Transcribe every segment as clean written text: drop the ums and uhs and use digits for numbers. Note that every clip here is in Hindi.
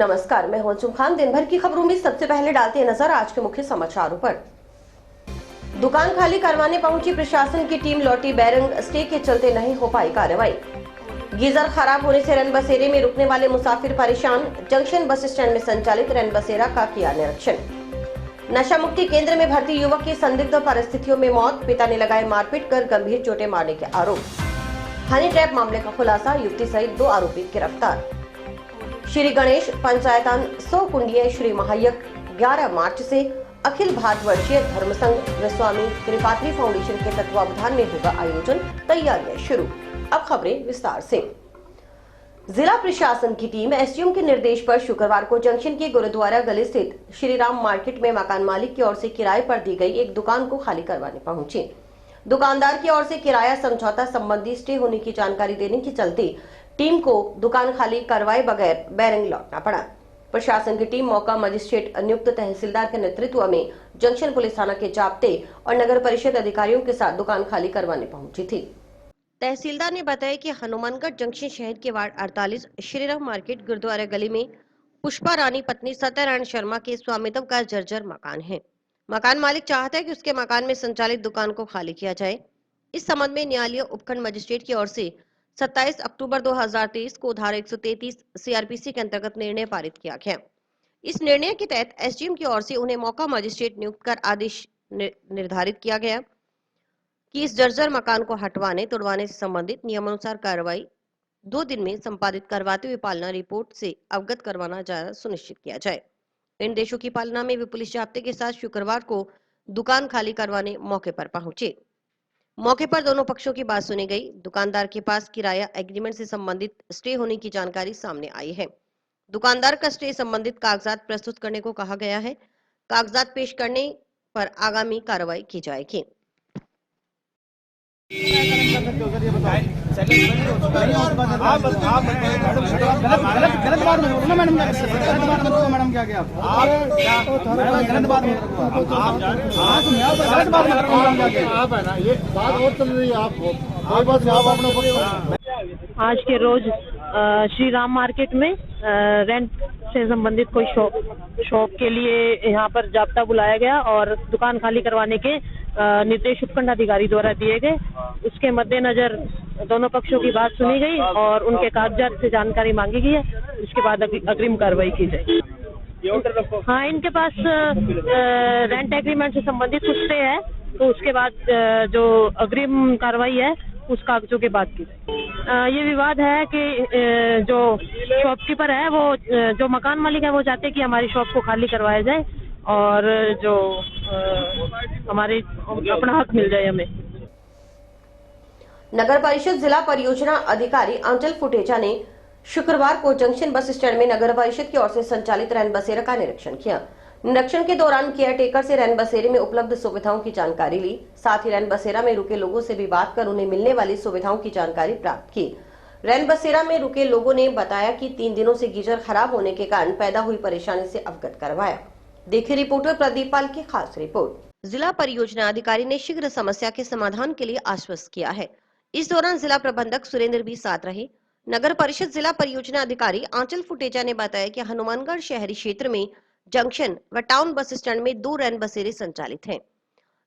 नमस्कार, मैं हूं अंजुम खान। दिन भर की खबरों में सबसे पहले डालते हैं नजर आज के मुख्य समाचारों पर। दुकान खाली करवाने पहुंची प्रशासन की टीम, लौटी बैरंग, स्टे के चलते नहीं हो पाई कार्रवाई। गीजर खराब होने से रैन बसेरे में रुकने वाले मुसाफिर परेशान, जंक्शन बस स्टैंड में संचालित रैन बसेरा का किया निरीक्षण। नशा मुक्ति केंद्र में भर्ती युवक की संदिग्ध परिस्थितियों में मौत, पिता ने लगाए मारपीट कर गंभीर चोटें मारने के आरोप। हनी ट्रैप मामले का खुलासा, युवती सहित 2 आरोपी गिरफ्तार। श्री गणेश पंचायतान 100 कुंडिये श्री महायक 11 मार्च से अखिल भारतवर्षीय धर्म संघ गोस्वामी त्रिपाठी फाउंडेशन के तत्वावधान में होगा आयोजन, तैयारियां शुरू। अब खबरें विस्तार से। जिला प्रशासन की टीम एसडीएम के निर्देश पर शुक्रवार को जंक्शन के गुरुद्वारा गली स्थित श्री राम मार्केट में मकान मालिक की ओर से किराए पर दी गई एक दुकान को खाली करवाने पहुंची। दुकानदार की ओर से किराया समझौता संबंधी स्टे होने की जानकारी देने के चलते टीम को दुकान खाली करवाए बगैर बैरंग लौटना पड़ा। प्रशासन की टीम मौका मजिस्ट्रेट नियुक्त तहसीलदार के नेतृत्व में जंक्शन पुलिस थाना के जाप्ते और नगर परिषद अधिकारियों के साथ दुकान खाली करवाने पहुंची थी। तहसीलदार ने बताया कि हनुमानगढ़ जंक्शन शहर के वार्ड 48 श्रीराम मार्केट गुरुद्वारा गली में पुष्पा रानी पत्नी सत्यनारायण शर्मा के स्वामित्व का जर्जर मकान है। मकान मालिक चाहता है कि उसके मकान में संचालित दुकान को खाली किया जाए। इस संबंध में न्यायालय उपखंड मजिस्ट्रेट की ओर से 27 अक्टूबर 2023 को धारा 133 सीआरपीसी के अंतर्गत निर्णय पारित किया गया। इस निर्णय के तहत एसडीएम की ओर से उन्हें मौका मजिस्ट्रेट नियुक्त कर आदेश निर्धारित किया गया कि इस जर्जर मकान को हटवाने तोड़वाने से संबंधित नियमानुसार कार्रवाई 2 दिन में संपादित करवाते हुए पालना रिपोर्ट से अवगत करवाना ज्यादा सुनिश्चित किया जाए। निर्देशों की पालना में वे पुलिस जाब्ते के साथ शुक्रवार को दुकान खाली करवाने मौके पर पहुंचे। मौके पर दोनों पक्षों की बात सुनी गई। दुकानदार के पास किराया एग्रीमेंट से संबंधित स्टे होने की जानकारी सामने आई है। दुकानदार का स्टे संबंधित कागजात प्रस्तुत करने को कहा गया है। कागजात पेश करने पर आगामी कार्रवाई की जाएगी। गलत बात मत बोलो मैडम, गलत बात मत बोलो मैडम। क्या क्या गलत बात मत बोलो आप है ना, ये बात और चल रही है। आपको कोई बात नहीं, आप अपने आज के रोज श्री राम मार्केट में रेंट से संबंधित कोई शॉप के लिए यहाँ पर जाब्ता बुलाया गया और दुकान खाली करवाने के निर्देश उपखंड अधिकारी द्वारा दिए गए। उसके मद्देनजर दोनों पक्षों की बात सुनी गई और उनके कागजात से जानकारी मांगी गई है। उसके बाद अग्रिम कार्रवाई की जाए। हाँ, इनके पास रेंट एग्रीमेंट से संबंधित कुछ स्टे है, तो उसके बाद जो अग्रिम कार्रवाई है उस कागजों के बाद की। ये विवाद है कि जो शॉपकीपर है वो, जो मकान मालिक है वो चाहते हैं कि हमारी शॉप को खाली करवाया जाए और जो हमारे अपना हक मिल जाए हमें। नगर परिषद जिला परियोजना अधिकारी अंचल फुटेजा ने शुक्रवार को जंक्शन बस स्टैंड में नगर परिषद की ओर से संचालित रैन बसेरा का निरीक्षण किया। निरीक्षण के दौरान केयर टेकर से रैन बसेरे में उपलब्ध सुविधाओं की जानकारी ली। साथ ही रैन बसेरा में रुके लोगों से भी बात कर उन्हें मिलने वाली सुविधाओं की जानकारी प्राप्त की। रैन बसेरा में रुके लोगों ने बताया कि 3 दिनों से गीजर खराब होने के कारण पैदा हुई परेशानी से अवगत करवाया। देखिए रिपोर्टर प्रदीप पाल की खास रिपोर्ट। जिला परियोजना अधिकारी ने शीघ्र समस्या के समाधान के लिए आश्वस्त किया है। इस दौरान जिला प्रबंधक सुरेंद्र भी साथ रहे। नगर परिषद जिला परियोजना अधिकारी आंचल फुटेजा ने बताया कि हनुमानगढ़ शहरी क्षेत्र में जंक्शन व टाउन बस स्टैंड में 2 रैन बसेरे संचालित हैं।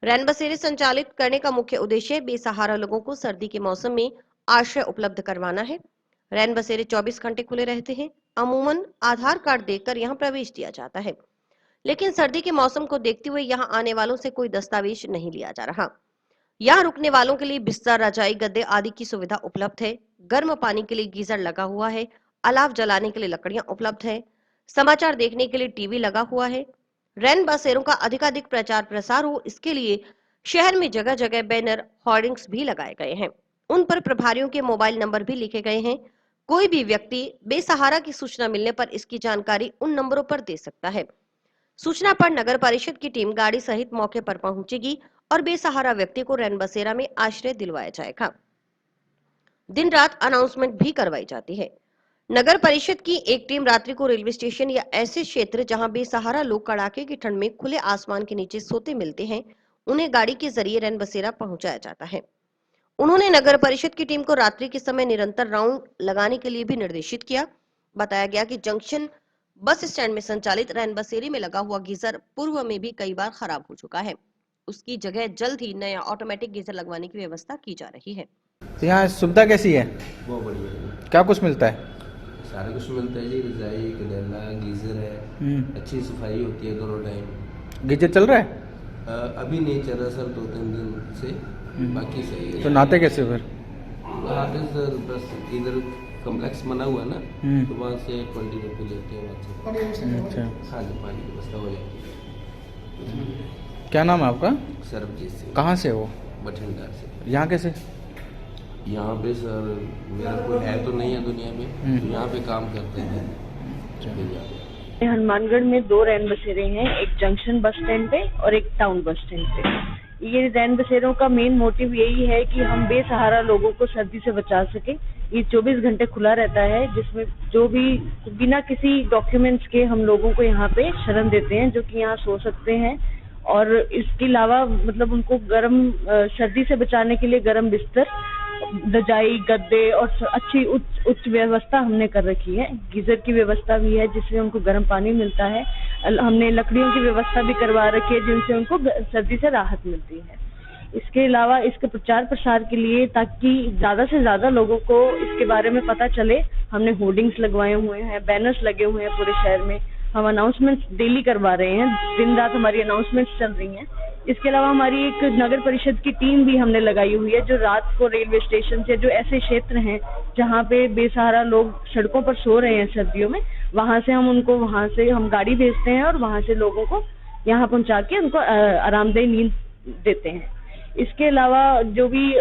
रैन बसेरे संचालित करने का मुख्य उद्देश्य बेसहारा लोगों को सर्दी के मौसम में आश्रय उपलब्ध करवाना है। रैन बसेरे 24 घंटे खुले रहते हैं। अमूमन आधार कार्ड देखकर यहां प्रवेश दिया जाता है, लेकिन सर्दी के मौसम को देखते हुए यहां आने वालों से कोई दस्तावेज नहीं लिया जा रहा। यहाँ रुकने वालों के लिए बिस्तर, रजाई, गद्दे आदि की सुविधा उपलब्ध है। गर्म पानी के लिए गीजर लगा हुआ है। अलाव जलाने के लिए लकड़ियां उपलब्ध है। समाचार देखने के लिए टीवी लगा हुआ है। रैन बसेरों का अधिकाधिक प्रचार प्रसार हो, इसके लिए शहर में जगह जगह बैनर, होर्डिंग्स भी लगाए गए हैं। उन पर प्रभारियों के मोबाइल नंबर भी लिखे गए हैं। कोई भी व्यक्ति बेसहारा की सूचना मिलने पर इसकी जानकारी उन नंबरों पर दे सकता है। सूचना पर नगर परिषद की टीम गाड़ी सहित मौके पर पहुंचेगी और बेसहारा व्यक्ति को रैन बसेरा में आश्रय दिलवाया जाएगा। दिन रात अनाउंसमेंट भी करवाई जाती है। नगर परिषद की एक टीम रात्रि को रेलवे स्टेशन या ऐसे क्षेत्र जहां बेसहारा लोग कड़ाके की ठंड में खुले आसमान के नीचे सोते मिलते हैं, उन्हें गाड़ी के जरिए रैन बसेरा पहुंचाया जाता है। उन्होंने नगर परिषद की टीम को रात्रि के समय निरंतर राउंड लगाने के लिए भी निर्देशित किया। बताया गया कि जंक्शन बस स्टैंड में संचालित रैन बसेरे में लगा हुआ गीजर पूर्व में भी कई बार खराब हो चुका है। उसकी जगह जल्द ही नया ऑटोमेटिक गीजर लगवाने की व्यवस्था की जा रही है। तो यहाँ सुविधा कैसी है? बहुत बढ़िया है। क्या कुछ मिलता है? सारा कुछ मिलता है जी, रजाई, कडेला, गीज़र है, अच्छी सफाई होती है दोनों टाइम। गीजर चल रहा है? अभी नहीं चल रहा सर, 2-3 दिन से, बाकी सही है। तो नहाते कैसे फिर? नहाते सर बस इधर कम्प्लेक्स बना हुआ है ना, तो वहाँ से 20 रुपये लेते हैं वहाँ से। अच्छा, हाँ जी, पानी की व्यवस्था हो जाती है। क्या नाम है आपका? सरबजीत सिंह। कहाँ से हो? बठिंडा से। यहाँ कैसे? यहाँ पे सर मेरा कोई है तो नहीं है दुनिया में, तो यहाँ पे काम करते हैं। हनुमानगढ़ में 2 रैन बसेरे हैं, एक जंक्शन बस स्टैंड पे और एक टाउन बस स्टैंड पे। ये रैन बसेरों का मेन मोटिव यही है कि हम बेसहारा लोगों को सर्दी से बचा सके। ये 24 घंटे खुला रहता है, जिसमें जो भी बिना किसी डॉक्यूमेंट्स के हम लोगों को यहाँ पे शरण देते हैं, जो कि यहाँ सो सकते हैं। और इसके अलावा मतलब उनको गर्म सर्दी से बचाने के लिए गर्म बिस्तर, रजाई, गद्दे और अच्छी उच्च व्यवस्था हमने कर रखी है। गीजर की व्यवस्था भी है जिससे उनको गर्म पानी मिलता है। हमने लकड़ियों की व्यवस्था भी करवा रखी है जिनसे उनको सर्दी से राहत मिलती है। इसके अलावा इसके प्रचार प्रसार के लिए, ताकि ज्यादा से ज्यादा लोगों को इसके बारे में पता चले, हमने होर्डिंग्स लगवाए हुए हैं, बैनर्स लगे हुए हैं पूरे शहर में। हम अनाउंसमेंट्स डेली करवा रहे हैं, दिन रात हमारी अनाउंसमेंट्स चल रही हैं। इसके अलावा हमारी एक नगर परिषद की टीम भी हमने लगाई हुई है, जो रात को रेलवे स्टेशन से, जो ऐसे क्षेत्र हैं जहाँ पे बेसहारा लोग सड़कों पर सो रहे हैं सर्दियों में, वहाँ से हम गाड़ी भेजते हैं और वहाँ से लोगों को यहाँ पहुँचा के उनको आरामदेह नींद देते हैं। इसके अलावा जो भी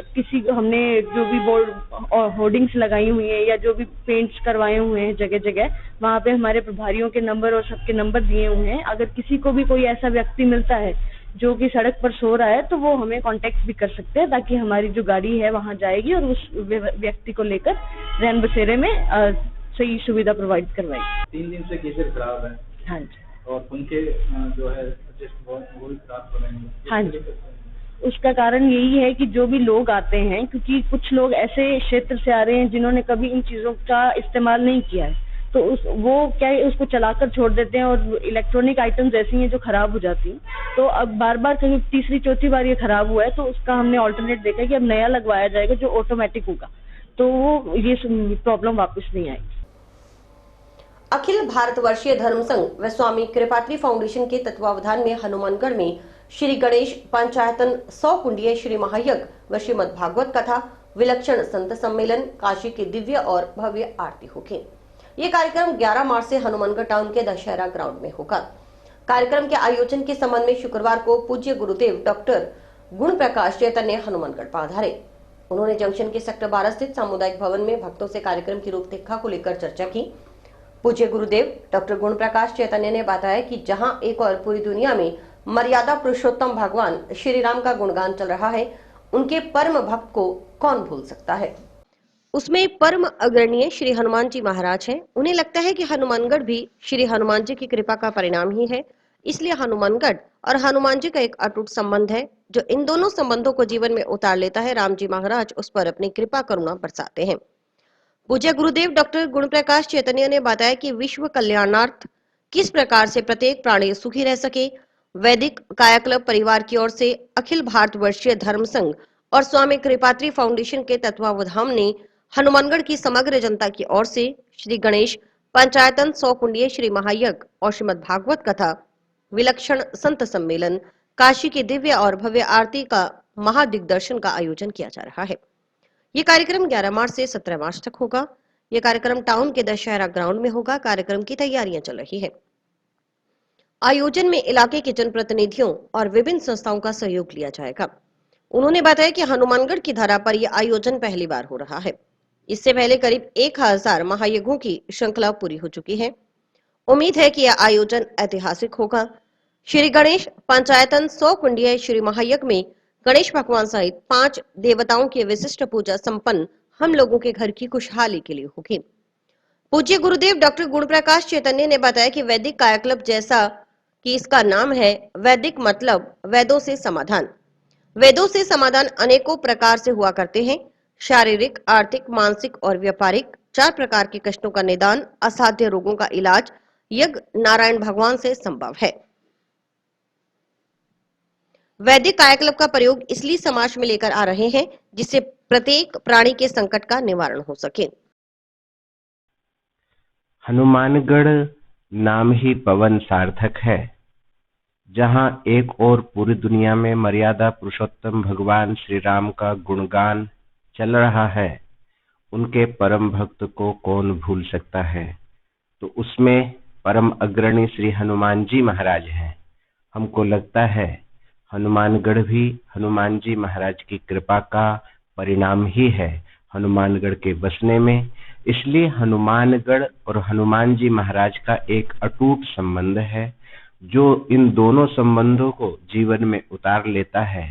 बोर्ड और होर्डिंग्स लगाई हुई हैं या जो भी पेंट्स करवाए हुए हैं जगह जगह, वहाँ पे हमारे प्रभारियों के नंबर और सबके नंबर दिए हुए हैं। अगर किसी को भी कोई ऐसा व्यक्ति मिलता है जो कि सड़क पर सो रहा है, तो वो हमें कांटेक्ट भी कर सकते हैं, ताकि हमारी जो गाड़ी है वहाँ जाएगी और उस व्यक्ति को लेकर रैन बसेरे में सही सुविधा प्रोवाइड करवाएगी। 3 दिन से गीजर खराब है। हाँ जी। और पंखे जो है वो भी खराब हो रहे हैं। हाँ जी, उसका कारण यही है कि जो भी लोग आते हैं, क्योंकि कुछ लोग ऐसे क्षेत्र से आ रहे हैं जिन्होंने कभी इन चीजों का इस्तेमाल नहीं किया है, तो वो क्या है, उसको चलाकर छोड़ देते हैं और इलेक्ट्रॉनिक आइटम्स ऐसी हैं जो खराब हो जाती हैं। तो अब बार बार कहीं तीसरी चौथी बार ये खराब हुआ है, तो उसका हमने ऑल्टरनेट देखा कि अब नया लगवाया जाएगा जो ऑटोमेटिक होगा, तो वो ये प्रॉब्लम वापस नहीं आएगी। अखिल भारतवर्षीय धर्म संघ व स्वामी कृपात्री फाउंडेशन के तत्वावधान में हनुमानगढ़ में श्री गणेश पंचायतन 100 कुंडीय श्री महायज्ञ व श्रीमद् भागवत कथा, विलक्षण संत सम्मेलन, काशी की दिव्य और भव्य आरती होगी। ये कार्यक्रम 11 मार्च से हनुमानगढ़ टाउन के दशहरा ग्राउंड में होगा। कार्यक्रम के आयोजन के संबंध में शुक्रवार को पूज्य गुरुदेव डॉक्टर गुण प्रकाश चैतन्य हनुमानगढ़ पधारे। उन्होंने जंक्शन के सेक्टर 12 स्थित सामुदायिक भवन में भक्तों से कार्यक्रम की रूपरेखा को लेकर चर्चा की। पूज्य गुरुदेव डॉक्टर गुण प्रकाश चैतन्य ने बताया कि जहां एक और पूरी दुनिया में मर्यादा पुरुषोत्तम भगवान श्री राम का गुणगान चल रहा है, उनके परम भक्त को कौन भूल सकता है। उसमें परम अग्रणीय श्री हनुमान जी महाराज हैं। उन्हें लगता है कि हनुमानगढ़ भी श्री हनुमान जी की कृपा का परिणाम ही है, इसलिए हनुमानगढ़ और हनुमान जी का एक अटूट संबंध है। जो इन दोनों संबंधों को जीवन में उतार लेता है, राम जी महाराज उस पर अपनी कृपा करुणा बरसाते हैं। पूज्य गुरुदेव डॉक्टर गुण प्रकाश चैतन्य ने बताया कि विश्व कल्याणार्थ किस प्रकार से प्रत्येक प्राणी सुखी रह सके, वैदिक कायाकल्प परिवार की ओर से अखिल भारतवर्षीय धर्म संघ और स्वामी कृपात्री फाउंडेशन के तत्वावधान ने हनुमानगढ़ की समग्र जनता की ओर से श्री गणेश पंचायतन 100 कुंडीय श्री महायज्ञ और श्रीमद् भागवत कथा, विलक्षण संत सम्मेलन, काशी की दिव्य और भव्य आरती का महादिग्दर्शन का आयोजन किया जा रहा है। ये कार्यक्रम 11 मार्च से 17 मार्च तक होगा। ये कार्यक्रम टाउन के दशहरा ग्राउंड में होगा। कार्यक्रम की तैयारियां चल रही है। आयोजन में इलाके के जनप्रतिनिधियों और विभिन्न संस्थाओं का सहयोग लिया जाएगा। उन्होंने बताया कि हनुमानगढ़ की धरा पर यह आयोजन पहली बार हो रहा है। इससे पहले करीब 1000 महायज्ञों की श्रृंखला पूरी हो चुकी है। उम्मीद है कि यह आयोजन ऐतिहासिक होगा। श्री गणेश पंचायतन 100 कुंडीय श्री महायज्ञ में गणेश भगवान सहित 5 देवताओं की विशिष्ट पूजा संपन्न हम लोगों के घर की खुशहाली के लिए होगी। पूज्य गुरुदेव डॉक्टर गुण प्रकाश चैतन्य ने बताया कि वैदिक कायाकल्प, जैसा कि इसका नाम है, वैदिक मतलब वेदों से समाधान। वेदों से समाधान अनेकों प्रकार से हुआ करते हैं। शारीरिक, आर्थिक, मानसिक और व्यापारिक 4 प्रकार के कष्टों का निदान, असाध्य रोगों का इलाज, यज्ञ नारायण भगवान से संभव है। वैदिक कायाकल्प का प्रयोग इसलिए समाज में लेकर आ रहे हैं जिससे प्रत्येक प्राणी के संकट का निवारण हो सके। हनुमानगढ़ नाम ही पवन सार्थक है। जहां एक ओर पूरी दुनिया में मर्यादा पुरुषोत्तम भगवान श्री राम का गुणगान चल रहा है, उनके परम भक्त को कौन भूल सकता है, तो उसमें परम अग्रणी श्री हनुमान जी महाराज हैं। हमको लगता है हनुमानगढ़ भी हनुमान जी महाराज की कृपा का परिणाम ही है हनुमानगढ़ के बसने में। इसलिए हनुमानगढ़ और हनुमान जी महाराज का एक अटूट संबंध है, जो इन दोनों संबंधों को जीवन में उतार लेता है।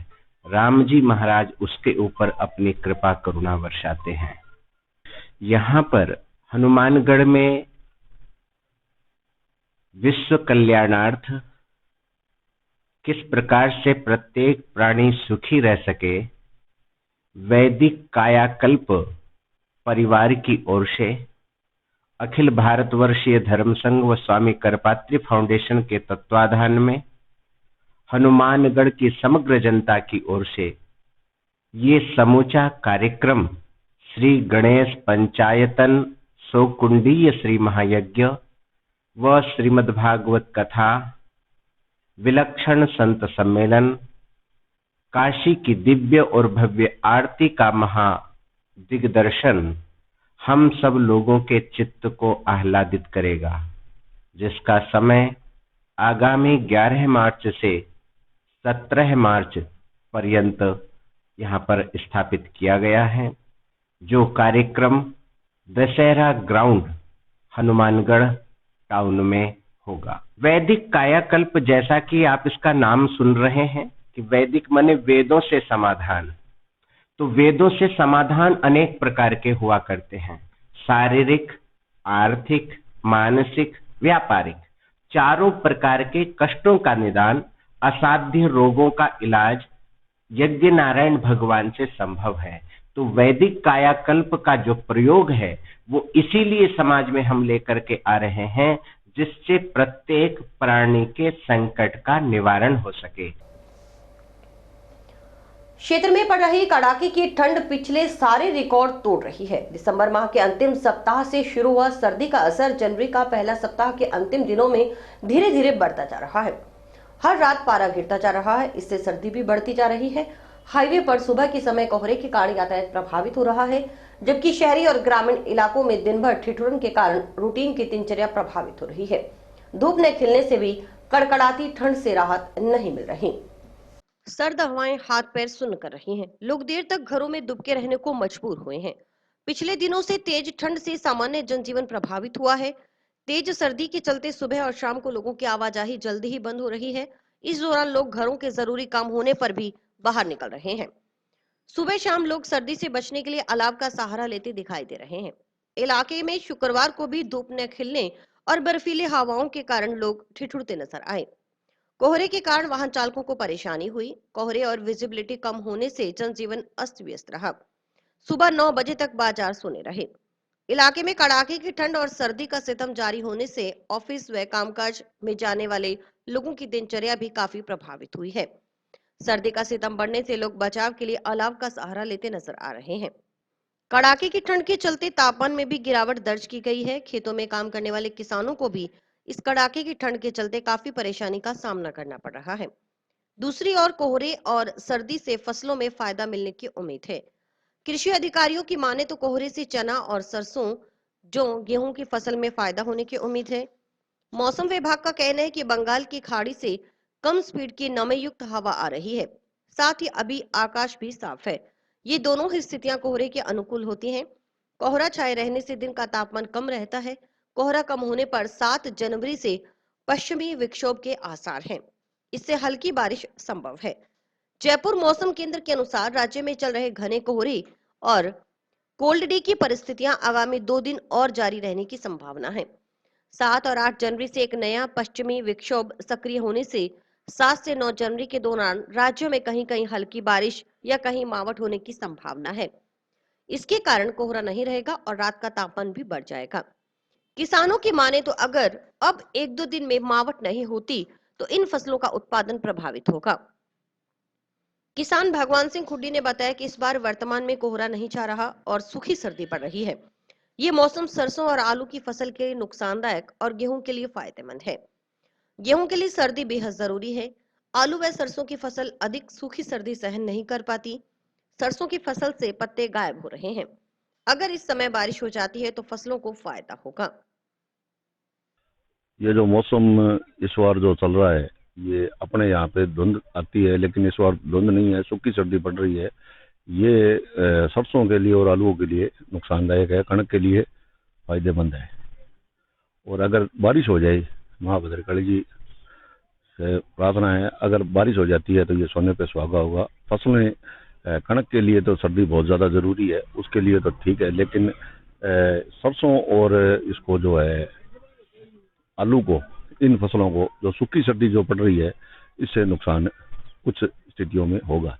राम जी महाराज उसके ऊपर अपनी कृपा करुणा वर्षाते हैं। यहाँ पर हनुमानगढ़ में विश्व कल्याणार्थ किस प्रकार से प्रत्येक प्राणी सुखी रह सके, वैदिक कायाकल्प परिवार की ओर से अखिल भारतवर्षीय धर्म संघ व स्वामी करपात्री फाउंडेशन के तत्वाधान में हनुमानगढ़ की समग्र जनता की ओर से ये समूचा कार्यक्रम श्री गणेश पंचायतन सौकुंडीय श्री महायज्ञ व श्रीमद्भागवत कथा, विलक्षण संत सम्मेलन, काशी की दिव्य और भव्य आरती का महा दिग्दर्शन हम सब लोगों के चित्त को आह्लादित करेगा, जिसका समय आगामी 11 मार्च से 17 मार्च पर्यंत यहाँ पर स्थापित किया गया है। जो कार्यक्रम दशहरा ग्राउंड हनुमानगढ़ टाउन में होगा। वैदिक कायाकल्प, जैसा कि आप इसका नाम सुन रहे हैं कि वैदिक माने वेदों से समाधान, तो वेदों से समाधान अनेक प्रकार के हुआ करते हैं। शारीरिक, आर्थिक, मानसिक, व्यापारिक, चारों प्रकार के कष्टों का निदान, असाध्य रोगों का इलाज यज्ञ नारायण भगवान से संभव है। तो वैदिक कायाकल्प का जो प्रयोग है वो इसीलिए समाज में हम लेकर के आ रहे हैं, जिससे प्रत्येक प्राणी के संकट का निवारण हो सके। क्षेत्र में पड़ रही कड़ाके की ठंड पिछले सारे रिकॉर्ड तोड़ रही है। दिसंबर माह के अंतिम सप्ताह से शुरू हुआ सर्दी का असर जनवरी का पहला सप्ताह के अंतिम दिनों में धीरे धीरे बढ़ता जा रहा है। हर रात पारा गिरता जा रहा है, इससे सर्दी भी बढ़ती जा रही है। हाईवे पर सुबह के समय कोहरे के कारण यातायात प्रभावित हो रहा है, जबकि शहरी और ग्रामीण इलाकों में दिन भर ठिठुरन के कारण रूटीन की दिनचर्या प्रभावित हो रही है। धूप न खिलने से भी कड़कड़ाती ठंड से राहत नहीं मिल रही। सर्द हवाएं हाथ पैर सुन्न कर रही हैं। लोग देर तक घरों में दुबके रहने को मजबूर हुए हैं। पिछले दिनों से तेज ठंड से सामान्य जनजीवन प्रभावित हुआ है। तेज सर्दी के चलते सुबह और शाम को लोगों की आवाजाही जल्दी ही बंद हो रही है। इस दौरान लोग घरों के जरूरी काम होने पर भी बाहर निकल रहे हैं। सुबह शाम लोग सर्दी से बचने के लिए अलाव का सहारा लेते दिखाई दे रहे हैं। इलाके में शुक्रवार को भी धूप न खिलने और बर्फीली हवाओं के कारण लोग ठिठुरते नजर आए। कोहरे के कारण वाहन चालकों को परेशानी हुई। कोहरे और विजिबिलिटी कम होने से जनजीवन अस्त व्यस्त रहा। सुबह 9 बजे तक बाजार सुने रहे। इलाके में कड़ाके की ठंड और सर्दी का सितम जारी होने से ऑफिस व कामकाज में जाने वाले लोगों की दिनचर्या भी काफी प्रभावित हुई है। सर्दी का सितम बढ़ने से लोग बचाव के लिए अलाव का सहारा लेते नजर आ रहे हैं। कड़ाके की ठंड के चलते तापमान में भी गिरावट दर्ज की गई है। खेतों में काम करने वाले किसानों को भी इस कड़ाके की ठंड के चलते काफी परेशानी का सामना करना पड़ रहा है। दूसरी ओर कोहरे और सर्दी से फसलों में फायदा मिलने की उम्मीद है। कृषि अधिकारियों की माने तो कोहरे से चना और सरसों जो गेहूं की फसल में फायदा होने की उम्मीद है। मौसम विभाग का कहना है कि बंगाल की खाड़ी से कम स्पीड की नमी युक्त हवा आ रही है, साथ ही अभी आकाश भी साफ है। ये दोनों ही स्थितियां कोहरे के अनुकूल होती हैं। कोहरा छाए रहने से दिन का तापमान कम रहता है। कोहरा कम होने पर 7 जनवरी से पश्चिमी विक्षोभ के आसार हैं। इससे हल्की बारिश संभव है। जयपुर मौसम केंद्र के अनुसार राज्य में चल रहे घने कोहरे और कोल्ड डे की परिस्थितियां आगामी 2 दिन और जारी रहने की संभावना है। 7 और 8 जनवरी से एक नया पश्चिमी विक्षोभ सक्रिय होने से 7 से 9 जनवरी के दौरान राज्यों में कहीं कहीं हल्की बारिश या कहीं मावठ होने की संभावना है। इसके कारण कोहरा नहीं रहेगा और रात का तापमान भी बढ़ जाएगा। किसानों की माने तो अगर अब 1-2 दिन में मावट नहीं होती तो इन फसलों का उत्पादन प्रभावित होगा। किसान भगवान सिंह खुड्डी ने बताया कि इस बार वर्तमान में कोहरा नहीं छा रहा और सूखी सर्दी पड़ रही है। ये मौसम सरसों और आलू की फसल के लिए नुकसानदायक और गेहूं के लिए फायदेमंद है। गेहूं के लिए सर्दी बेहद जरूरी है। आलू व सरसों की फसल अधिक सूखी सर्दी सहन नहीं कर पाती। सरसों की फसल से पत्ते गायब हो रहे हैं। अगर इस समय बारिश हो जाती है तो फसलों को फायदा होगा। ये जो मौसम इस बार जो चल रहा है, ये अपने यहाँ पे धुंध आती है, लेकिन इस बार धुंध नहीं है, सूखी सर्दी पड़ रही है। ये सरसों के लिए और आलूओं के लिए नुकसानदायक है, कणक के लिए फायदेमंद है। और अगर बारिश हो जाए, माँ भद्रकाली जी से प्रार्थना है, अगर बारिश हो जाती है तो ये सोने पे सुहागा होगा। फसलें कणक के लिए तो सर्दी बहुत ज़्यादा ज़रूरी है, उसके लिए तो ठीक है, लेकिन सरसों और इसको जो है आलू को, इन फसलों को जो सूखी सर्दी जो पड़ रही है, इससे नुकसान कुछ स्थितियों में होगा।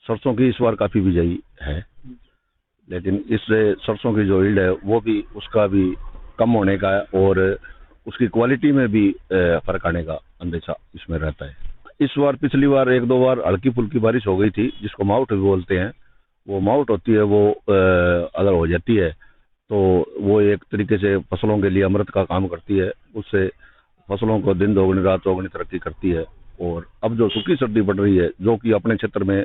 सरसों की इस बार काफ़ी बिजाई है, लेकिन इससे सरसों की जो यील्ड है वो भी, उसका भी कम होने का और उसकी क्वालिटी में भी फर्क आने का अंदेशा इसमें रहता है। इस बार पिछली बार 1-2 बार हल्की फुल्की बारिश हो गई थी, जिसको मावट भी बोलते हैं। वो मावट होती है, वो अगर हो जाती है तो वो एक तरीके से फसलों के लिए अमृत का काम करती है। उससे फसलों को दिन दोगुनी रात चौगुनी तरक्की करती है। और अब जो सूखी सर्दी पड़ रही है, जो कि अपने क्षेत्र में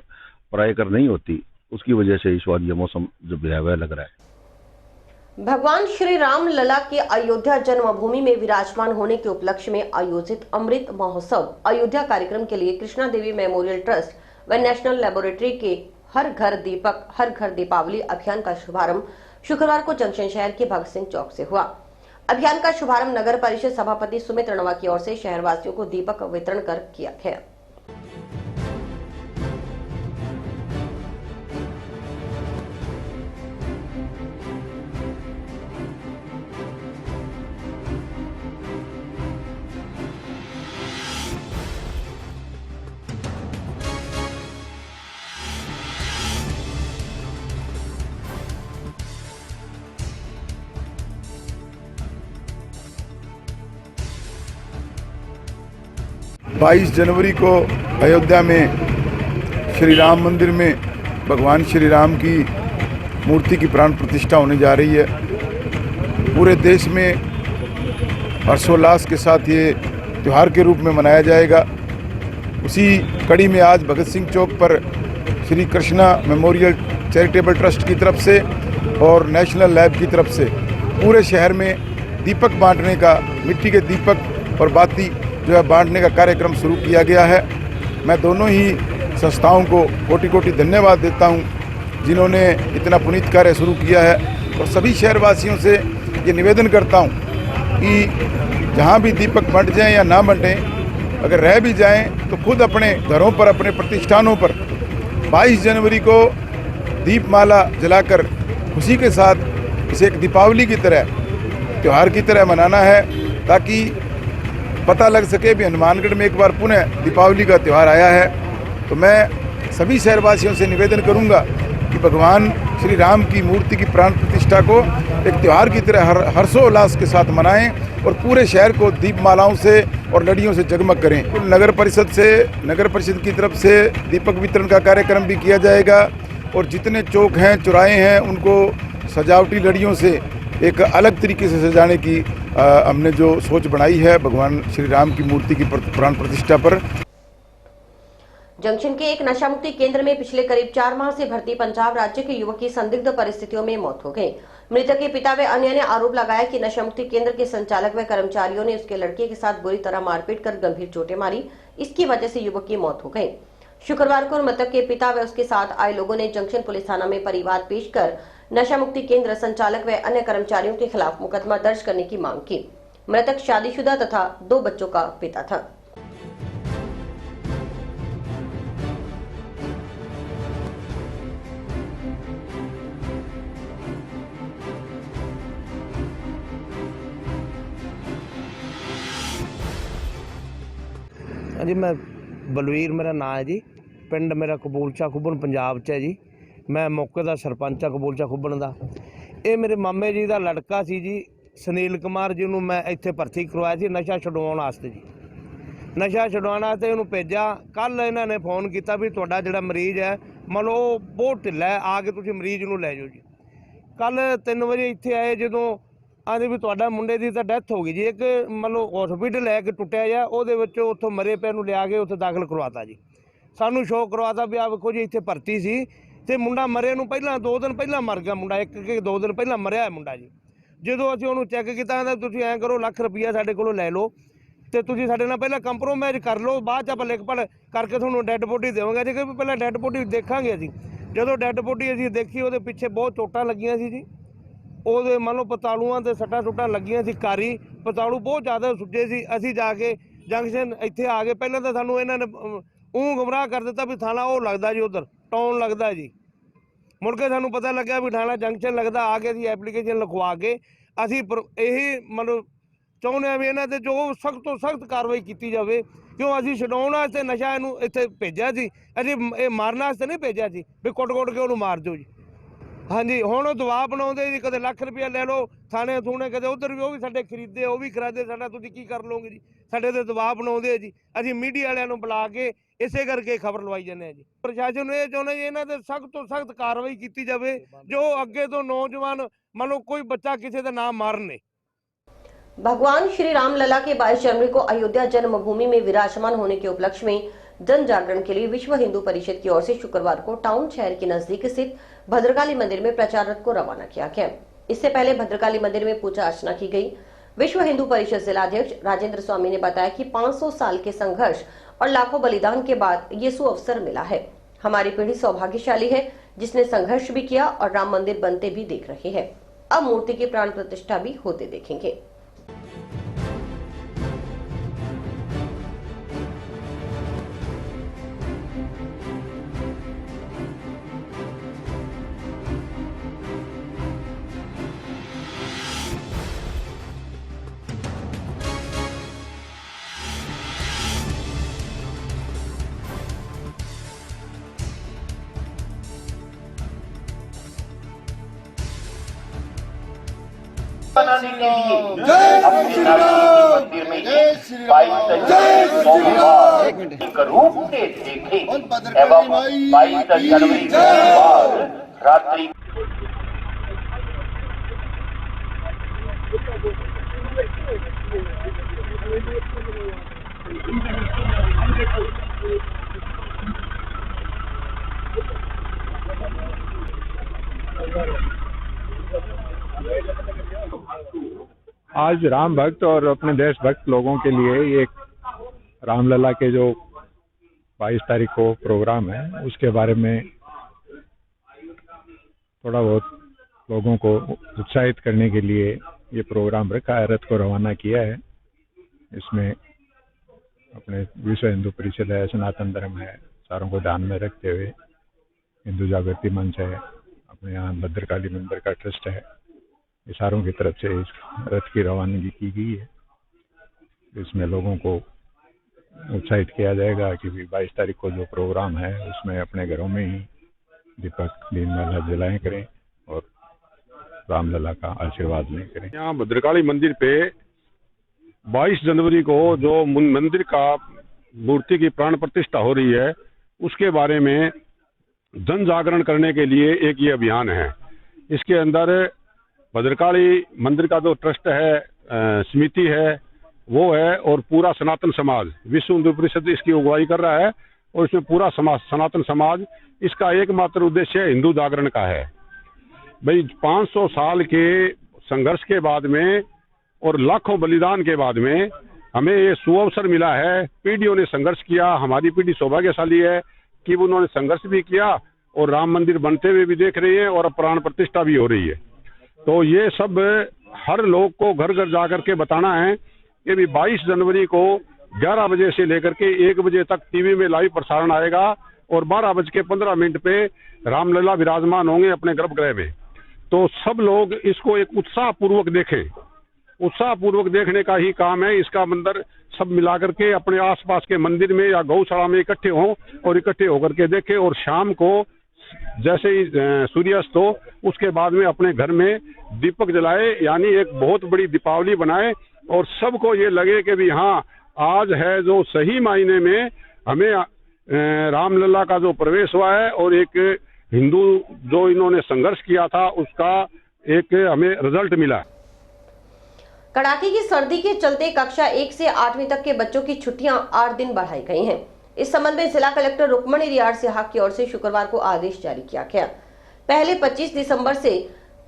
प्राय कर नहीं होती, उसकी वजह से इस बार ये मौसम जो भयावह लग रहा है। भगवान श्री राम लला के अयोध्या जन्मभूमि में विराजमान होने के उपलक्ष्य में आयोजित अमृत महोत्सव अयोध्या कार्यक्रम के लिए कृष्णा देवी मेमोरियल ट्रस्ट व नेशनल लेबोरेटरी के हर घर दीपक हर घर दीपावली अभियान का शुभारंभ शुक्रवार को जंक्शन शहर के भगत सिंह चौक से हुआ। अभियान का शुभारंभ नगर परिषद सभापति सुमित रणवा की ओर से शहरवासियों को दीपक वितरण कर किया गया। बाईस जनवरी को अयोध्या में श्री राम मंदिर में भगवान श्री राम की मूर्ति की प्राण प्रतिष्ठा होने जा रही है। पूरे देश में हर्षोल्लास के साथ ये त्यौहार के रूप में मनाया जाएगा। उसी कड़ी में आज भगत सिंह चौक पर Shri Krishna memorial charitable trust की तरफ से और नेशनल लैब की तरफ से पूरे शहर में दीपक बांटने का, मिट्टी के दीपक और बाती जो है बांटने का कार्यक्रम शुरू किया गया है। मैं दोनों ही संस्थाओं को कोटि कोटि धन्यवाद देता हूं, जिन्होंने इतना पुनीत कार्य शुरू किया है। और सभी शहरवासियों से ये निवेदन करता हूं कि जहां भी दीपक बंट जाएं या ना बंटें, अगर रह भी जाएं तो खुद अपने घरों पर, अपने प्रतिष्ठानों पर 22 जनवरी को दीपमाला जलाकर खुशी के साथ इसे एक दीपावली की तरह, त्यौहार की तरह मनाना है, ताकि पता लग सके भी हनुमानगढ़ में एक बार पुनः दीपावली का त्यौहार आया है। तो मैं सभी शहरवासियों से निवेदन करूंगा कि भगवान श्री राम की मूर्ति की प्राण प्रतिष्ठा को एक त्यौहार की तरह हर्षोल्लास के साथ मनाएं और पूरे शहर को दीपमालाओं से और लड़ियों से जगमग करें। नगर परिषद की तरफ से दीपक वितरण का कार्यक्रम भी किया जाएगा और जितने चौक हैं, चौराहे हैं, उनको सजावटी लड़ियों से एक अलग तरीके से सजाने की हमने जो सोच बनाई है भगवान श्री राम की मूर्ति की प्राण प्रतिष्ठा पर। जंक्शन के एक नशा मुक्ति केंद्र में पिछले करीब 4 माह से भर्ती पंजाब राज्य के युवक की संदिग्ध परिस्थितियों में मौत हो गई। मृतक के पिता व अन्य ने आरोप लगाया कि नशा मुक्ति केंद्र के संचालक व कर्मचारियों ने उसके लड़के के साथ बुरी तरह मारपीट कर गंभीर चोटें मारी। इसकी वजह से युवक की मौत हो गई। शुक्रवार को मृतक के पिता व उसके साथ आए लोगों ने जंक्शन पुलिस थाना में परिवाद पेश कर नशा मुक्ति केंद्र संचालक व अन्य कर्मचारियों के खिलाफ मुकदमा दर्ज करने की मांग की। मृतक शादीशुदा तथा 2 बच्चों का पिता था। जी मैं बलवीर मेरा नाम है जी। पिंड मेरा कबूलचा खुब्बन पंजाब च है जी। मैं मौके का सरपंच हाँ कबूलचा खुब्बन का। ये मेरे मामे जी का लड़का सी जी। ਸੁਨੀਲ ਕੁਮਾਰ ਜਿਹਨੂੰ ਮੈਂ ਇੱਥੇ ਭਰਤੀ ਕਰਵਾਇਆ ਸੀ ਨਸ਼ਾ ਛਡਵਾਉਣ ਵਾਸਤੇ ਜੀ। ਨਸ਼ਾ ਛਡਵਾਉਣ ਵਾਸਤੇ ਉਹਨੂੰ ਭੇਜਿਆ। ਕੱਲ ਇਹਨਾਂ ਨੇ ਫੋਨ ਕੀਤਾ ਵੀ ਤੁਹਾਡਾ ਜਿਹੜਾ ਮਰੀਜ਼ ਹੈ ਮੰਨ ਲਓ ਉਹ ਬਹੁਤ ਢਿੱਲਾ ਹੈ, ਆ ਕੇ ਤੁਸੀਂ ਮਰੀਜ਼ ਨੂੰ ਲੈ ਜਾਓ ਜੀ। ਕੱਲ 3 ਵਜੇ ਇੱਥੇ ਆਏ, ਜਦੋਂ ਆਂਦੇ ਵੀ ਤੁਹਾਡਾ ਮੁੰਡੇ ਦੀ ਤਾਂ ਡੈਥ ਹੋ ਗਈ ਜੀ। ਇੱਕ ਮੰਨ ਲਓ ਹਸਪੀਟਲ ਹੈ ਕਿ ਟੁੱਟਿਆ ਜਾ, ਉਹਦੇ ਵਿੱਚ ਉੱਥੋਂ ਮਰੇ ਪੈ ਨੂੰ ਲਿਆ ਕੇ ਉੱਥੇ ਦਾਖਲ ਕਰਵਾਤਾ ਜੀ। ਸਾਨੂੰ ਸ਼ੌਕ ਕਰਵਾਤਾ ਵੀ ਆ ਵੇਖੋ ਜੀ ਇੱਥੇ ਭਰਤੀ ਸੀ ਤੇ ਮੁੰਡਾ ਮਰੇ ਨੂੰ ਪਹਿਲਾਂ 2 ਦਿਨ ਪਹਿਲਾਂ ਮਰ ਗਿਆ ਮੁੰਡਾ, 1-2 ਦਿਨ ਪਹਿਲਾਂ ਮਰਿਆ ਹੈ ਮੁੰਡਾ ਜੀ। ਜਦੋਂ ਅਸੀਂ ਉਹਨੂੰ ਚੈੱਕ ਕੀਤਾ ਤਾਂ ਤੁਸੀਂ ਐਂ ਕਰੋ ਲੱਖ ਰੁਪਈਆ ਸਾਡੇ ਕੋਲੋਂ ਲੈ ਲਓ ਤੇ ਤੁਸੀਂ ਸਾਡੇ ਨਾਲ ਪਹਿਲਾਂ ਕੰਪਰੋਮਾਈਜ਼ ਕਰ ਲਓ, ਬਾਅਦ 'ਚ ਆਪਾਂ ਲਿਖ ਪੜ੍ਹ ਕਰਕੇ ਤੁਹਾਨੂੰ ਡੈੱਡ ਬੋਡੀ ਦੇਵਾਂਗੇ ਜੀ। ਕਿ ਪਹਿਲਾਂ ਡੈੱਡ ਬੋਡੀ ਦੇਖਾਂਗੇ ਅਸੀਂ। ਜਦੋਂ ਡੈੱਡ ਬੋਡੀ ਅਸੀਂ ਦੇਖੀ ਉਹਦੇ ਪਿੱਛੇ ਬਹੁਤ ਚੋਟਾਂ ਲੱਗੀਆਂ ਸੀ ਜੀ। ਉਹਦੇ ਮੰਨ ਲਓ ਪਤਾਲੂਆਂ ਤੇ ਸੱਟਾਂ ਲੱਗੀਆਂ ਸੀ, ਕਾਰੀ ਪਤਾਲੂ ਬਹੁਤ ਜ਼ਿਆਦਾ ਸੁੱਜੇ ਸੀ। ਅਸੀਂ ਜਾ ਕੇ ਜੰਕਸ਼ਨ ਇੱਥੇ ਆ ਗਏ। ਪਹਿਲਾਂ ਤਾਂ ਸਾਨੂੰ ਇਹਨਾਂ ਨੇ ਗੁੰਮਰਾਹ ਕਰ ਦਿੱਤਾ ਵੀ ਥਾਣਾ ਉਹ ਲੱਗਦਾ ਜੀ, ਉੱਧਰ ਟਾਊਨ ਲੱਗਦਾ ਜੀ। ਮੁੜ ਕੇ ਸਾਨੂੰ ਪਤਾ ਲੱਗਿਆ ਵੀ ਥਾਣਾ ਜੰਕਸ਼ਨ ਲੱਗਦਾ। ਆ ਕੇ ਅਸੀਂ ਐਪਲੀਕੇਸ਼ਨ ਲਿਖਵਾ ਕੇ ਅਸੀਂ ਇਹੀ ਮਤਲਬ ਚਾਹੁੰਦੇ ਹਾਂ ਵੀ ਇਹਨਾਂ 'ਤੇ ਜੋ ਸਖਤ ਤੋਂ ਸਖਤ ਕਾਰਵਾਈ ਕੀਤੀ ਜਾਵੇ, ਕਿਉਂ ਅਸੀਂ ਛਡਾਉਣ ਵਾਸਤੇ ਨਸ਼ਾ ਇਹਨੂੰ ਇੱਥੇ ਭੇਜਿਆ ਸੀ। ਅਸੀਂ ਇਹ ਮਾਰਨ ਵਾਸਤੇ ਨਹੀਂ ਭੇਜਿਆ ਸੀ ਵੀ ਕੁੱਟ ਕੇ ਉਹਨੂੰ ਮਾਰ ਦਿਓ ਜੀ। ਹਾਂਜੀ, ਹੁਣ ਉਹ ਦਬਾਅ ਬਣਾਉਂਦੇ ਜੀ, ਕਦੇ ਲੱਖ ਰੁਪਇਆ ਲੈ ਲਓ ਥਾਣੇ ਥੂਣੇ, ਕਦੇ ਉੱਧਰ ਵੀ ਉਹ ਵੀ ਸਾਡੇ ਖਰੀਦੇ, ਉਹ ਵੀ ਕਰਾਦੇ ਸਾਡਾ। ਤੁਸੀਂ ਕੀ ਕਰ ਲਓਗੇ ਜੀ? ਸਾਡੇ 'ਤੇ ਦਬਾਅ ਬਣਾਉਂਦੇ ਜੀ। ਅਸੀਂ ਮੀਡੀਆ ਵਾਲਿਆਂ ਨੂੰ ਬੁਲਾ ਕੇ ਇਸੇ ਕਰਕੇ ਖਬਰ ਲਵਾਈ ਜਾਂਦੇ ਹਾਂ ਜੀ। ਪ੍ਰਸ਼ਾਸਨ ਨੂੰ ਇਹ ਚਾਹੁੰਦੇ ਜੀ ਇਹਨਾਂ 'ਤੇ ਸਖਤ ਤੋਂ ਸਖਤ ਕਾਰਵਾਈ ਕੀਤੀ ਜਾਵੇ, ਜੋ ਅੱਗੇ ਤੋਂ नौजवान मान लो कोई बच्चा किसी का नाम मारने। भगवान श्री राम लला के 22 जनवरी को अयोध्या जन्मभूमि में विराजमान होने के उपलक्ष्य में जन जागरण के लिए विश्व हिंदू परिषद की ओर से शुक्रवार को टाउन शहर के नजदीक स्थित भद्रकाली मंदिर में प्रचार रथ को रवाना किया गया। इससे पहले भद्रकाली मंदिर में पूजा अर्चना की गई। विश्व हिंदू परिषद जिलाध्यक्ष राजेंद्र स्वामी ने बताया कि 500 साल के संघर्ष और लाखों बलिदान के बाद ये सुअवसर मिला है। हमारी पीढ़ी सौभाग्यशाली है जिसने संघर्ष भी किया और राम मंदिर बनते भी देख रहे हैं। अब मूर्ति की प्राण प्रतिष्ठा भी होते देखेंगे। बनाने के लिए अपने मंदिर में 22 एक रूप से देखे एवं 22 जनवरी के बाद रात्रि आज राम भक्त और अपने देशभक्त लोगों के लिए ये एक रामलला के जो 22 तारीख को प्रोग्राम है उसके बारे में थोड़ा बहुत लोगों को उत्साहित करने के लिए ये प्रोग्राम रखा है, रथ को रवाना किया है। इसमें अपने विश्व हिंदू परिषद है, सनातन धर्म है, सारों को ध्यान में रखते हुए हिंदू जागृति मंच है, अपने यहाँ भद्रकाली मंदिर का ट्रस्ट है, इशारों की तरफ से इस रथ की रवानगी की गई है। इसमें लोगों को उत्साहित किया जाएगा कि 22 तारीख को जो प्रोग्राम है उसमें अपने घरों में ही दीपक दीनमाला जलाएं करें और रामलला का आशीर्वाद लें करें। यहाँ भद्रकाली मंदिर पे 22 जनवरी को जो मंदिर का मूर्ति की प्राण प्रतिष्ठा हो रही है उसके बारे में जन जागरण करने के लिए एक ये अभियान है। इसके अंदर भद्रकाली मंदिर का जो ट्रस्ट है, समिति है, वो है और पूरा सनातन समाज, विश्व हिंदू परिषद इसकी अगुवाई कर रहा है और इसमें पूरा समाज, सनातन समाज, इसका एकमात्र उद्देश्य हिंदू जागरण का है। भाई 500 साल के संघर्ष के बाद में और लाखों बलिदान के बाद में हमें ये सुअवसर मिला है। पीढ़ियों ने संघर्ष किया, हमारी पीढ़ी सौभाग्यशाली है कि उन्होंने संघर्ष भी किया और राम मंदिर बनते हुए भी देख रही है और प्राण प्रतिष्ठा भी हो रही है। तो ये सब हर लोग को घर घर जाकर के बताना है कि भी 22 जनवरी को 11 बजे से लेकर के 1 बजे तक टीवी में लाइव प्रसारण आएगा और 12:15 पे रामलला विराजमान होंगे अपने गर्भगृह में। तो सब लोग इसको एक उत्साह पूर्वक देखें। उत्साह पूर्वक देखने का ही काम है। इसका मंदिर सब मिलाकर के अपने आसपास के मंदिर में या गौशाला में इकट्ठे हों और इकट्ठे होकर के देखें और शाम को जैसे ही सूर्यास्त हो उसके बाद में अपने घर में दीपक जलाए, यानी एक बहुत बड़ी दीपावली बनाए और सबको ये लगे कि भी हाँ आज है जो सही मायने में हमें रामलला का जो प्रवेश हुआ है और एक हिंदू जो इन्होंने संघर्ष किया था उसका एक हमें रिजल्ट मिला। कड़ाके की सर्दी के चलते कक्षा 1 से 8वीं तक के बच्चों की छुट्टियां 8 दिन बढ़ाई गई हैं। इस संबंध में जिला कलेक्टर रुक्मणी रियाड़ सिन्हा की ओर से शुक्रवार को आदेश जारी किया गया। पहले 25 दिसंबर से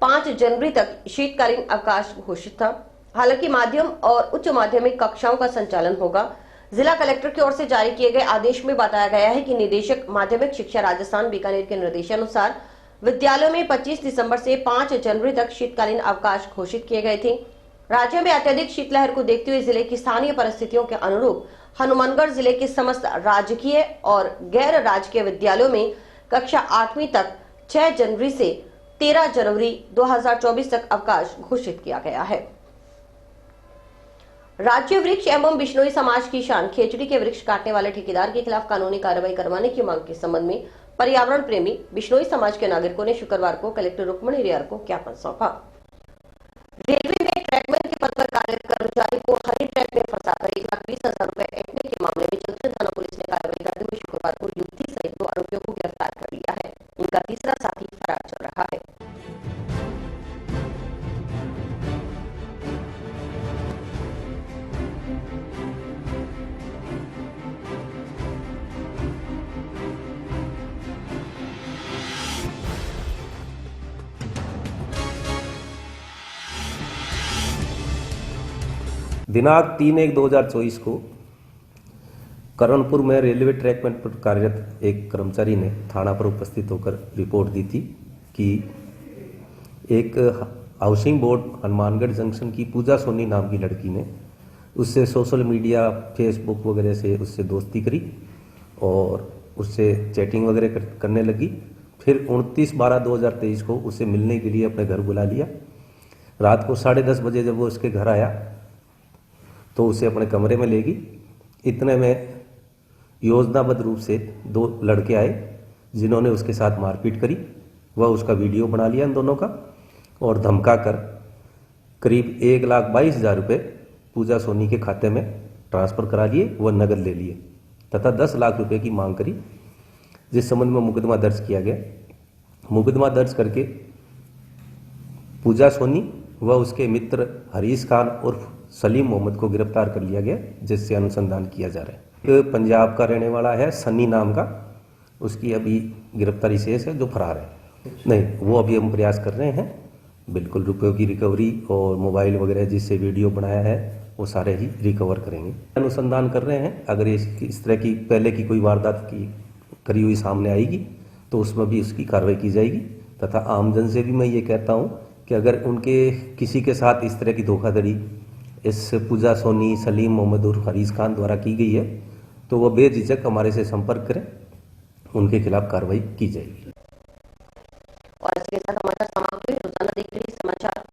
5 जनवरी तक शीतकालीन अवकाश घोषित था। हालांकि माध्यम और उच्च माध्यमिक कक्षाओं का संचालन होगा। जिला कलेक्टर की ओर से जारी किए गए आदेश में बताया गया है कि निदेशक माध्यमिक शिक्षा राजस्थान बीकानेर के निर्देशानुसार विद्यालयों में 25 दिसंबर से 5 जनवरी तक शीतकालीन अवकाश घोषित किए गए थे। राज्य में अत्यधिक शीतलहर को देखते हुए जिले की स्थानीय परिस्थितियों के अनुरूप हनुमानगढ़ जिले के समस्त राजकीय और गैर राजकीय विद्यालयों में कक्षा 8वीं तक 6 जनवरी से 13 जनवरी 2024 तक अवकाश घोषित किया गया है। राज्य वृक्ष एवं बिश्नोई समाज की शान खेचड़ी के वृक्ष काटने वाले ठेकेदार के खिलाफ कानूनी कार्रवाई करवाने की मांग के संबंध में पर्यावरण प्रेमी बिश्नोई समाज के नागरिकों ने शुक्रवार को कलेक्टर रुक्मणी रियाड़ को ज्ञापन सौंपा। रेलवे में ट्रैकमैन के पद पर कार्यरत कर्मचारी को हनी ट्रैक में फंसाकर 1,20,000 रुपए ऐंठने के मामले में चंद्रगढ़ थाना पुलिस ने कार्रवाई करते हुए शुक्रवार को युवती सहित 2 आरोपियों को गिरफ्तार कर लिया है। इनका तीसरा साथी फरार चल रहा है। दिनांक 3/1/2024 को करणपुर में रेलवे ट्रैकमैन पर कार्यरत एक कर्मचारी ने थाना पर उपस्थित होकर रिपोर्ट दी थी कि एक हाउसिंग बोर्ड हनुमानगढ़ जंक्शन की पूजा सोनी नाम की लड़की ने उससे सोशल मीडिया फेसबुक वगैरह से उससे दोस्ती करी और उससे चैटिंग वगैरह करने लगी। फिर 29/12/2023 को उसे मिलने के लिए अपने घर बुला लिया। रात को 10:30 बजे जब वो उसके घर आया तो उसे अपने कमरे में ले गई। इतने में योजनाबद्ध रूप से 2 लड़के आए जिन्होंने उसके साथ मारपीट करी। वह उसका वीडियो बना लिया इन दोनों का और धमका कर करीब 1,22,000 रुपये पूजा सोनी के खाते में ट्रांसफर करा लिए, वह नगद ले लिए तथा 10 लाख रुपए की मांग करी, जिस संबंध में मुकदमा दर्ज किया गया। मुकदमा दर्ज करके पूजा सोनी व उसके मित्र हरीश खान उर्फ सलीम मोहम्मद को गिरफ्तार कर लिया गया, जिससे अनुसंधान किया जा रहा है। एक पंजाब का रहने वाला है सन्नी नाम का, उसकी अभी गिरफ्तारी शेष है, जो फरार है। नहीं, वो अभी हम प्रयास कर रहे हैं बिल्कुल रुपयों की रिकवरी और मोबाइल वगैरह जिससे वीडियो बनाया है वो सारे ही रिकवर करेंगे। अनुसंधान कर रहे हैं, अगर इस तरह की पहले की कोई वारदात की करी हुई सामने आएगी तो उसमें भी उसकी कार्रवाई की जाएगी। तथा आमजन से भी मैं ये कहता हूँ कि अगर उनके किसी के साथ इस तरह की धोखाधड़ी इस पूजा सोनी, सलीम मोहम्मद और हरीश खान द्वारा की गई है तो वह बेझिझक हमारे से संपर्क करें, उनके खिलाफ कार्रवाई की जाएगी। और इसके साथ हमारा समाप्त हुई। रोजाना देखते रहिए समाचार।